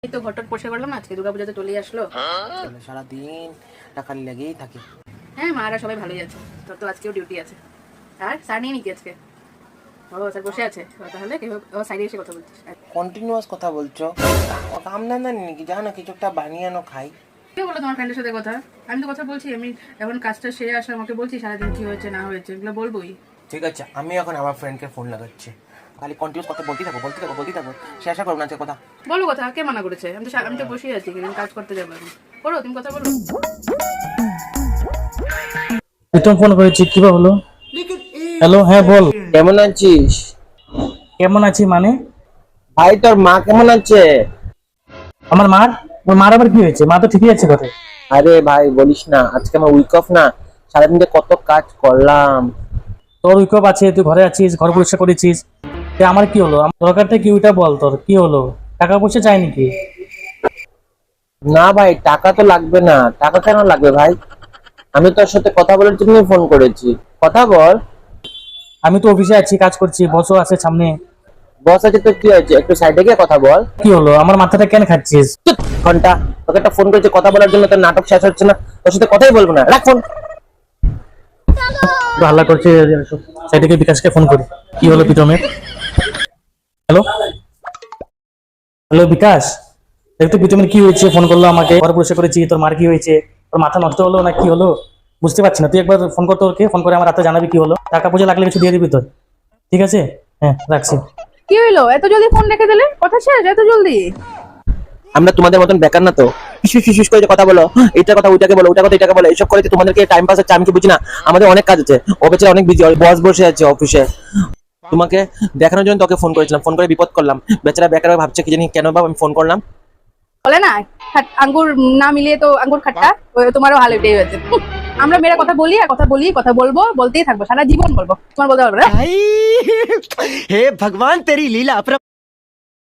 এই তো ঘরটা পরিষ্কার করলাম না, আজকে দুর্গাপূজাতে চলেই আসলো। সারাদিন টাকা লেগেই থাকে। হ্যাঁ, মারা সবাই ভালোই আছে, তোর তো আজকেও ডিউটি আছে। আর স্যার নেই নাকি আজকে? ও স্যার বসে আছে, তাহলে ও সাইডে এসে কথা বলছিস? কন্টিনিউয়াস কথা বলছো, কাম ধান্দা নেই নাকি? যা না কিছু একটা বানিয়ে আনো, খাই। কে বলো তোমার ফ্রেন্ডের সাথে কথা? আমি তো কথা বলছি, আমি এখন কাজটা সেরে আসা, আমাকে বলছি সারাদিন কি হয়েছে না হয়েছে এগুলো বলবোই। ঠিক আছে, আমি এখন আমার ফ্রেন্ডকে ফোন লাগাচ্ছি। খালি কন্টিনিউয়াস কথা বলতেই থাকো, সে আশা করবো না যে কথা বলো কথা, কে মানা করেছে? আমি তো বসেই আছি, কিন্তু কাজ করতে যাবো এখন। বলো, তুমি কথা বলো। প্রীতম ফোন করেছি, কি হলো? হ্যালো, হ্যাঁ বল। কেমন আছিস? কেমন আছি মানে? ভাই তোর মা কেমন আছে? আমার মার? ওর মার আবার কি হয়েছে? মা তো ঠিকই আছে কথা। আরে ভাই বলিস না, আজকে আমার উইক অফ না, সারাদিন যে কত কাজ করলাম। তোর উইকপ আছে, তুই ঘরে আছিস, ঘর পরিষ্কার করেছিস, আমার কি হলো? আমার দরকারটা কি ওইটা বল, তোর কি হলো? টাকা পয়সা চাই নাকি? না ভাই, টাকা তো লাগবে না। টাকা কেন লাগবে ভাই? আমি তোর সাথে কথা বলার জন্যই ফোন করেছি, কথা বল। আমি তো অফিসে আছি, কাজ করছি, বসও আছে সামনে। বস আছে তো কি হয়েছে, একটু সাইডে গিয়ে কথা বল। কি হলো? আমার মাথাটা কেন খাচ্ছিস? চুপ, ঘন্টা। তোকে একটা ফোন করেছি কথা বলার জন্য, তোর নাটক শেষ হচ্ছে না, তোর সাথে কথাই বলবো না, রাখ ফোন। হাল্লা করছে, সাইডে গিয়ে বিকাশকে ফোন করি। কি হলো প্রীতমের? হ্যালো হ্যালো বিকাশ, দেখতো প্রীতমের কি হয়েছে? ফোন করলো আমাকে, ঘর পরিষ্কার করেছি, তোর মার কি হয়েছে? তোর মাথা নষ্ট হলো না কি হলো? বুঝতে পারছি না। তুই একবার ফোন করতো ওকে, ফোন করে আমার রাতে জানাবি কি হলো। টাকা পয়সা লাগলে কিছু দিয়ে দিবি তোর, ঠিক আছে? হ্যাঁ, রাখছি। কি হইলো? এত জলদি ফোন রেখে দিলে? কথা শেষ এত জলদি? আমরা তোমাদের মতন বেকার না তো, ফিস করে যে কথা বলো, এইটা কথা ওইটাকে বলো, ওইটা কথা এটাকে বলো, এইসব করে যে তোমাদেরকে টাইম পাস হচ্ছে আমি কি বুঝি না? আমাদের অনেক কাজ আছে, ও বেচারা অনেক বিজি, বস বসে আছে অফিসে। তোমাকে দেখানোর জন্য তোকে ফোন করেছিলাম, ফোন করে বিপদ করলাম। বেচারা বেকার হয়ে ভাবছে কি জানি কেন বা আমি ফোন করলাম। বলে না, আঙ্গুর না মিলিয়ে তো আঙ্গুর খাট্টা। তোমারও হাল এটাই হয়েছে। আমরা মেয়েরা কথা বলি আর কথা বলবো, বলতেই থাকবো, সারা জীবন বলবো। তোমার বলতে পারবে না। हे भगवान तेरी लीला।